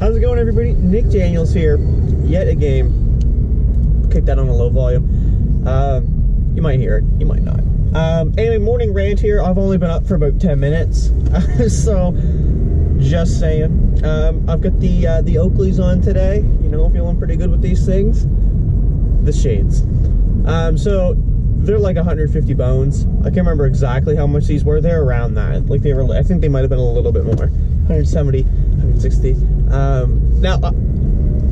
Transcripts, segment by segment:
How's it going, everybody? Nick Daniels here, yet again. Kick that on a low volume. You might hear it, you might not. Anyway, morning rant here. I've only been up for about 10 minutes, so just saying. I've got the Oakleys on today. You know, feeling pretty good with these things. The shades. So they're like 150 bones. I can't remember exactly how much these were. They're around that. Like they were. I think they might have been a little bit more. 170, 160. Now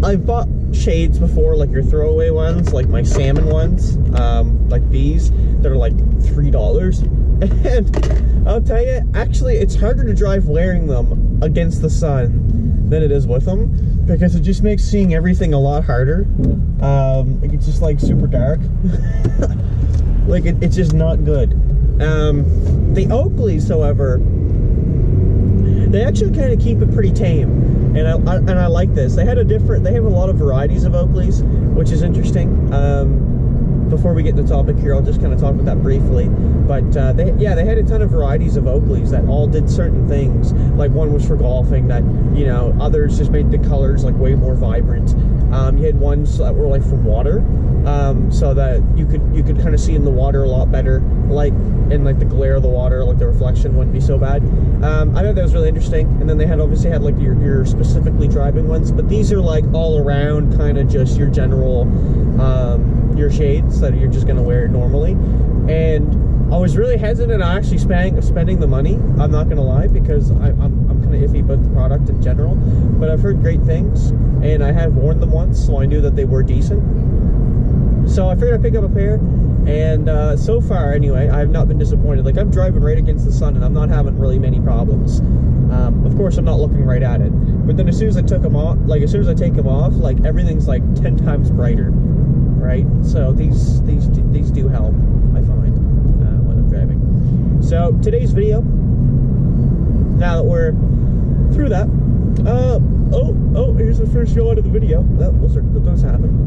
I've bought shades before, like your throwaway ones, like my salmon ones, like these that are like $3. And I'll tell you, actually, it's harder to drive wearing them against the sun than it is with them, because it just makes seeing everything a lot harder. It's just like super dark. Like it's just not good. The Oakleys, however, they actually kind of keep it pretty tame, and I like this. They have a lot of varieties of Oakleys, which is interesting. Before we get to the topic here, I'll just kind of talk about that briefly. But they had a ton of varieties of Oakleys that all did certain things. Like one was for golfing, that, you know, others just made the colors like way more vibrant. You had ones that were like for water, so that you could kind of see in the water a lot better, like in like the glare of the water, like the reflection wouldn't be so bad. I thought that was really interesting. And then they obviously had like your specifically driving ones, but these are like all around kind of just your general your shades that you're just gonna wear normally. And I was really hesitant on actually spending the money, I'm not gonna lie, because I'm kind of iffy about the product in general, but I've heard great things, and I have worn them once, so I knew that they were decent. So I figured I'd pick up a pair, and so far anyway, I have not been disappointed. Like, I'm driving right against the sun and I'm not having really many problems. Of course I'm not looking right at it, but then as soon as I take them off, like everything's like 10 times brighter, right? So these do help, I find, when I'm driving. So today's video, now that we're through that, here's the first shot of the video. That does happen.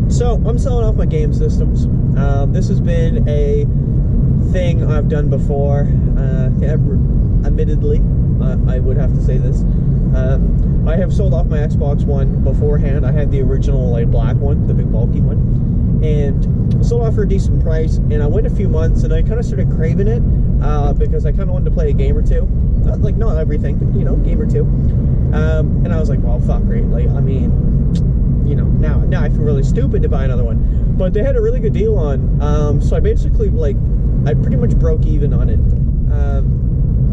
So I'm selling off my game systems. This has been a thing I've done before. Admittedly, I would have to say this. I have sold off my Xbox One beforehand. I had the original like black one, the big bulky one, and sold off for a decent price. And I went a few months, and I kind of started craving it because I kind of wanted to play a game or two. Not everything, but, you know, game or two. And I was like, well, fuck, right? Like, I mean, you know, now I feel really stupid to buy another one. But they had a really good deal on, so I basically, like, I pretty much broke even on it,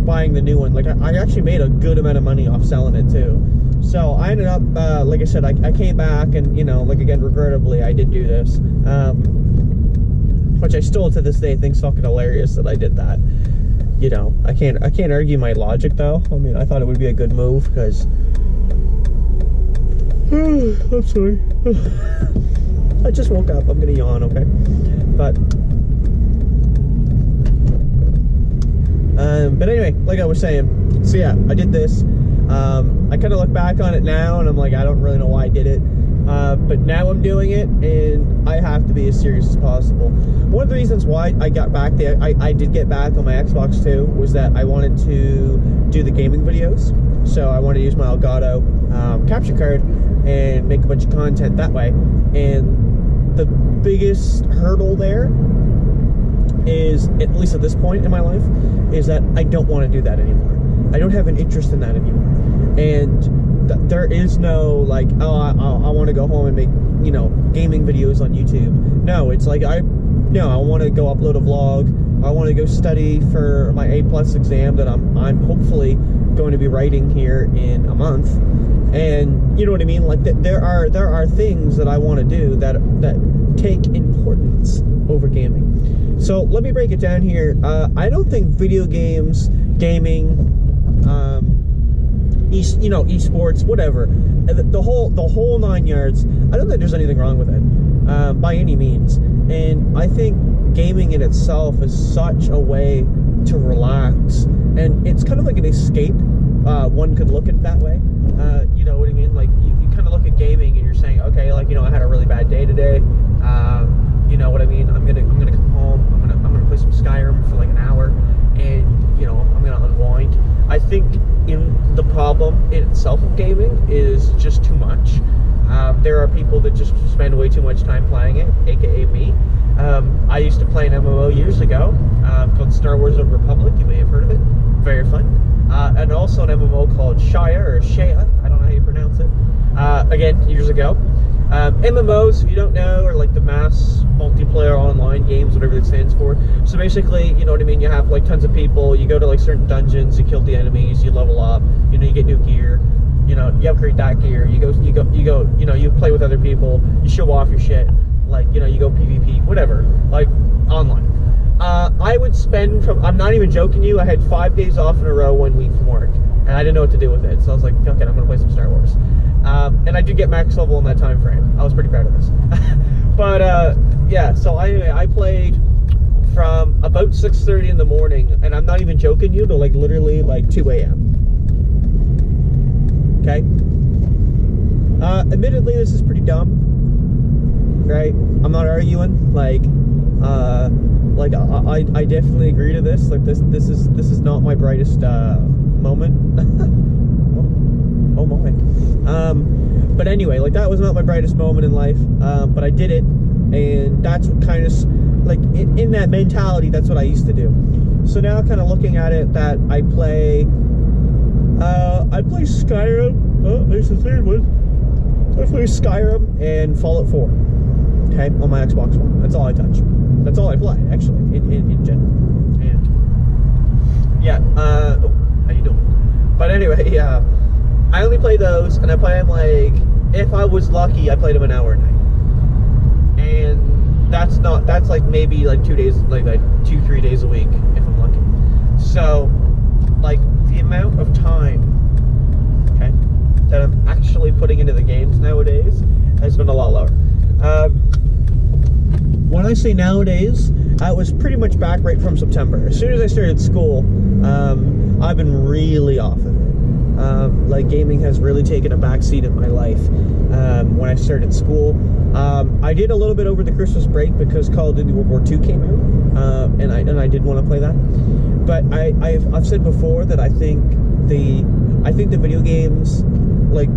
buying the new one. Like, I actually made a good amount of money off selling it too. So I ended up, like I said, I came back, and, you know, like, again, regrettably, I did do this, which I still to this day think's fucking hilarious that I did that. You know, I can't argue my logic though. I mean, I thought it would be a good move, because I'm sorry. I just woke up. I'm gonna yawn, okay? But anyway, like I was saying, so yeah, I did this. I kind of look back on it now, and I'm like, I don't really know why I did it. But now I'm doing it, and I have to be as serious as possible. One of the reasons why I got back there, I did get back on my Xbox too, was that I wanted to do the gaming videos. So I wanted to use my Elgato capture card and make a bunch of content that way. And the biggest hurdle there is, at least at this point in my life, is that I don't want to do that anymore. I don't have an interest in that anymore. And there is no, like, oh, I want to go home and make, you know, gaming videos on YouTube. No, it's like, I want to go upload a vlog. I want to go study for my A+ exam that I'm hopefully going to be writing here in a month. And you know what I mean? Like, there are things that I want to do that take importance over gaming. So let me break it down here. I don't think video games, gaming, esports, whatever, the whole 9 yards, I don't think there's anything wrong with it, by any means. And I think gaming in itself is such a way to relax, and it's kind of like an escape. One could look at it that way. You know what I mean? Like, you kind of look at gaming and you're saying, okay, like, you know, I had a really bad day today. You know what I mean? I'm gonna come home. I'm gonna play some Skyrim for like an hour, and, you know, I'm gonna unwind. I think in the problem in itself of gaming is just too much. There are people that just spend way too much time playing it, aka me. I used to play an MMO years ago called Star Wars: The Republic. You may have heard of it. Very fun. And also an MMO called Shire, or Shea, I don't know how you pronounce it. Again, years ago. MMOs, if you don't know, are like the mass multiplayer online games, whatever it stands for. So basically, you know what I mean, you have like tons of people, you go to like certain dungeons, you kill the enemies, you level up, you know, you get new gear, you know, you upgrade that gear, you know, you play with other people, you show off your shit, like, you know, you go PvP, whatever, like, online. I would spend I'm not even joking you, I had 5 days off in a row 1 week from work, and I didn't know what to do with it, so I was like, okay, I'm gonna play some Star Wars. And I did get max level in that time frame. I was pretty proud of this. But, yeah, so I played from about 6:30 in the morning, and I'm not even joking you, to like literally like 2 a.m. Okay? Admittedly, this is pretty dumb, right? I'm not arguing, like I definitely agree to this. Like, this is not my brightest, moment. Oh my. But anyway, like, that was not my brightest moment in life, but I did it, and that's what kind of, like, in that mentality, that's what I used to do. So now, kind of looking at it, that I play Skyrim. Oh, there's the third one. I play Skyrim and Fallout 4, okay, on my Xbox One. That's all I touch. That's all I play, actually, in general. And, yeah, oh, how you doing? But anyway, yeah. I only play those, and I play them, like, if I was lucky, I played them an hour a night. And that's like maybe like 2 days, like 2-3 days a week, if I'm lucky. So, like, the amount of time, okay, that I'm actually putting into the games nowadays has been a lot lower. When I say nowadays, I was pretty much back right from September. As soon as I started school, I've been really off of it. Like, gaming has really taken a backseat in my life. When I started school, I did a little bit over the Christmas break because Call of Duty World War II came out, and I did want to play that. But I've said before that I think the video games, like,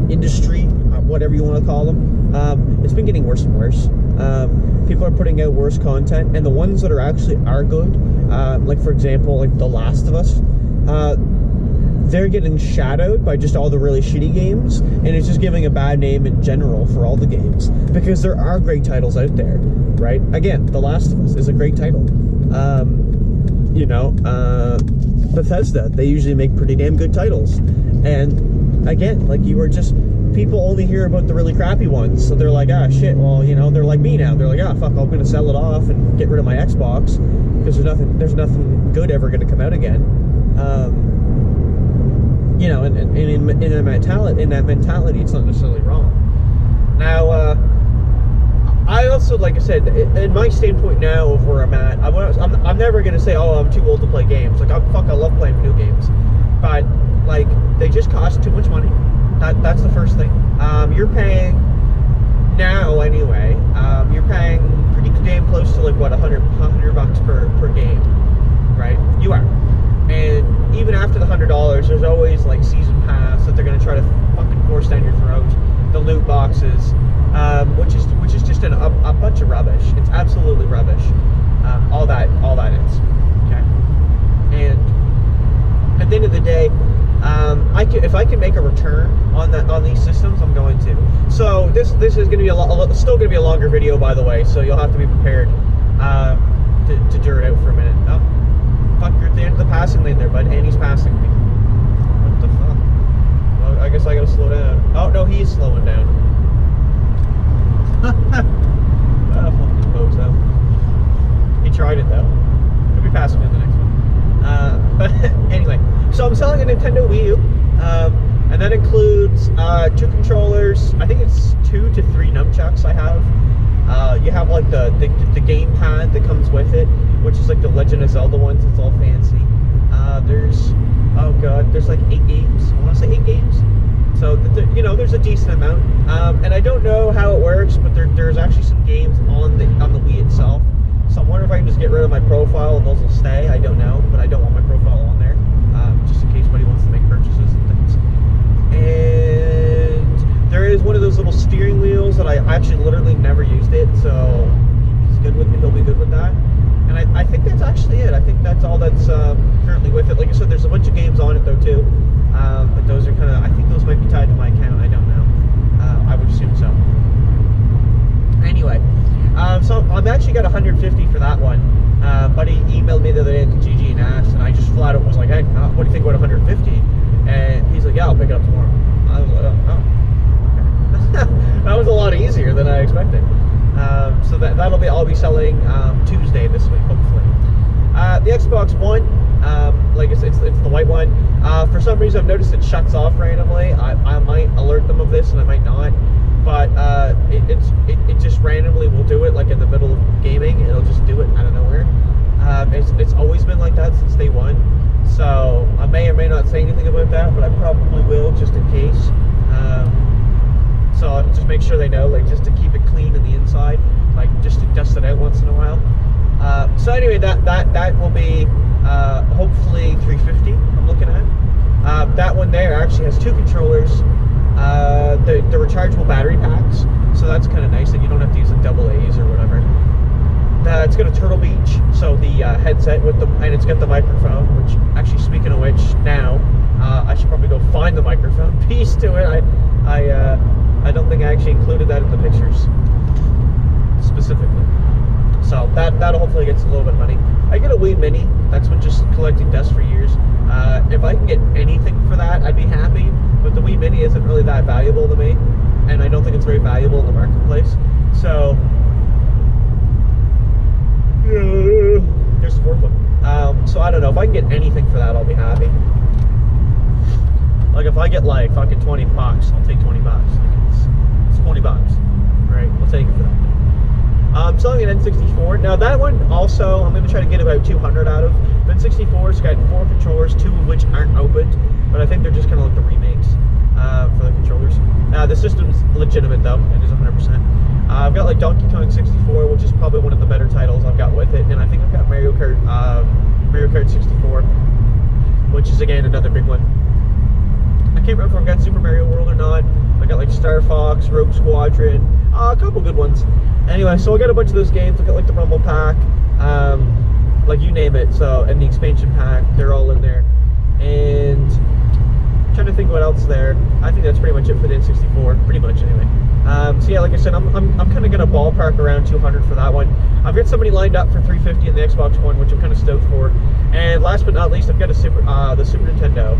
industry, whatever you want to call them, it's been getting worse and worse. People are putting out worse content, and the ones that are good, like, for example, like The Last of Us, they're getting shadowed by just all the really shitty games, and it's just giving a bad name in general for all the games, because there are great titles out there, right? Again, The Last of Us is a great title. You know, Bethesda, they usually make pretty damn good titles, and again, like, people only hear about the really crappy ones, so they're like, ah, shit, well, you know, they're like me now, they're like, ah, fuck, I'm gonna sell it off and get rid of my Xbox, because there's nothing good ever gonna come out again. You know, and in that mentality, it's not necessarily wrong. Now, I also, like I said, in my standpoint now of where I'm at, I'm never gonna say, oh, I'm too old to play games. Like, I love playing video games, but, like, they just cost too much money. That's the first thing. You're paying now anyway. You're paying pretty damn close to, like, what, $100 per game, right? You are. And even after the $100, there's always, like, season pass that they're gonna try to fucking force down your throat. The loot boxes, which is just a bunch of rubbish. It's absolutely rubbish. All that is. Okay. And at the end of the day, if I can make a return on these systems, I'm going to. So this is gonna be still gonna be a longer video, by the way. So you'll have to be prepared to dure it out for a minute. Oh. Fuck, you're at the end of the passing lane there, bud, and he's passing me. What the fuck? Well, I guess I gotta slow down. Oh, no, he's slowing down. Ah, fuck his bozo. He tried it, though. He'll be passing me in the next one. But anyway, so I'm selling a Nintendo Wii U, and that includes 2 controllers. I think it's 2 to 3 nunchucks I have. You have, like, the game pad that comes with it, which is like the Legend of Zelda ones. It's all fancy. There's like 8 games. I want to say 8 games. So, you know, there's a decent amount. And I don't know how it works, but there's actually some games on the Wii itself. So I'm wondering if I can just get rid of my profile and those will stay. I don't know, but I don't want my profile on there, just in case anybody wants to worth it. Like I said, there's a bunch of games on it though too, but those are kind of, I think those might be tied to my account. I don't know. I would assume so. Anyway, so I've actually got 150 for that one. Buddy emailed me the other day at GG and asked, and I just flat out was like, hey, what do you think about 150? And he's like, yeah, I'll pick it up tomorrow. I was like, oh, okay. That was a lot easier than I expected. So I'll be selling Tuesday this week, hopefully. The Xbox One, like I said, it's the white one. For some reason, I've noticed it shuts off randomly. I might alert them of this, and I might not. But it just randomly will do it, like in the middle of gaming. It'll just do it out of nowhere. It's always been like that since day one. So I may or may not say anything about that, but I probably will just in case. So just make sure they know, like just to keep it clean in the inside, like just to dust it out once in a while. So anyway, that will be hopefully 350. I'm looking at. That one there actually has two controllers. The rechargeable battery packs, so that's kind of nice that you don't have to use like AA or whatever. It's got a Turtle Beach, so the headset with and it's got the microphone. Which actually, speaking of which, now I should probably go find the microphone piece to it. I don't think I actually included that in the pictures specifically. So that'll hopefully get a little bit of money. I get a Wii Mini. That's been just collecting dust for years. If I can get anything for that, I'd be happy. But the Wii Mini isn't really that valuable to me, and I don't think it's very valuable in the marketplace. So there's the fourth one. So I don't know, if I can get anything for that, I'll be happy. Like if I get like fucking 20 bucks, I'll take 20 bucks. It's 20 bucks, right? I'll take it for that. I'm selling an N64. Now that one also, I'm going to try to get about 200 out of. The N64's got 4 controllers, 2 of which aren't opened, but I think they're just kind of like the remakes for the controllers. The system's legitimate though, it is 100%. I've got like Donkey Kong 64, which is probably one of the better titles I've got with it, and I think I've got Mario Kart 64, which is again another big one. I can't remember if I've got Super Mario World or not. I got like Star Fox, Rogue Squadron, a couple good ones. Anyway, so I got a bunch of those games. I got like the Rumble Pack, like you name it. So, and the expansion pack, they're all in there. And I'm trying to think what else there. I think that's pretty much it for the N64, pretty much anyway. So yeah, like I said, I'm kind of gonna ballpark around 200 for that one. I've got somebody lined up for 350 in the Xbox One, which I'm kind of stoked for. And last but not least, I've got the Super Nintendo.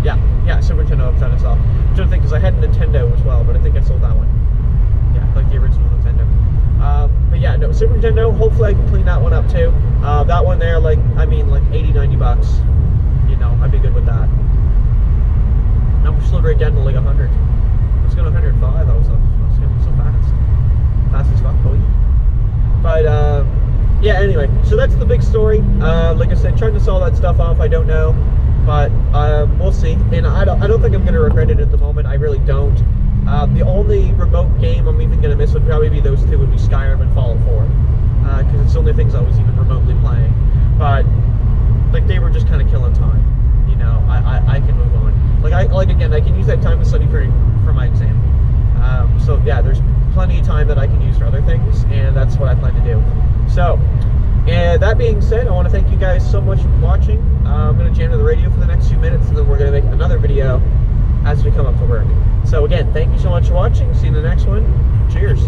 Yeah, Super Nintendo. I'm trying to sell. I'm trying to think because I had a Nintendo as well, but I think I sold that one. Yeah, like the original Nintendo. But yeah, no, Super Nintendo. Hopefully, I can clean that one up too. That one there, like 80, 90 bucks. You know, I'd be good with that. Now we're slowed right down to like 100. Let's go to 105. I was getting so fast as fuck, boy. But yeah. Anyway, so that's the big story. Like I said, trying to sell that stuff off. I don't know. But we'll see, and I don't think I'm going to regret it at the moment. I really don't. The only remote game I'm even going to miss would probably be those two, would be Skyrim and Fallout 4, because it's the only things I was even remotely playing. But like they were just kind of killing time. You know, I can move on. Like again, I can use that time to study for my exam. So yeah, there's plenty of time that I can use for other things, and that's what I plan to do. So. And that being said, I want to thank you guys so much for watching. I'm going to jam to the radio for the next few minutes, and then we're going to make another video as we come up to work. So again, thank you so much for watching. See you in the next one. Cheers.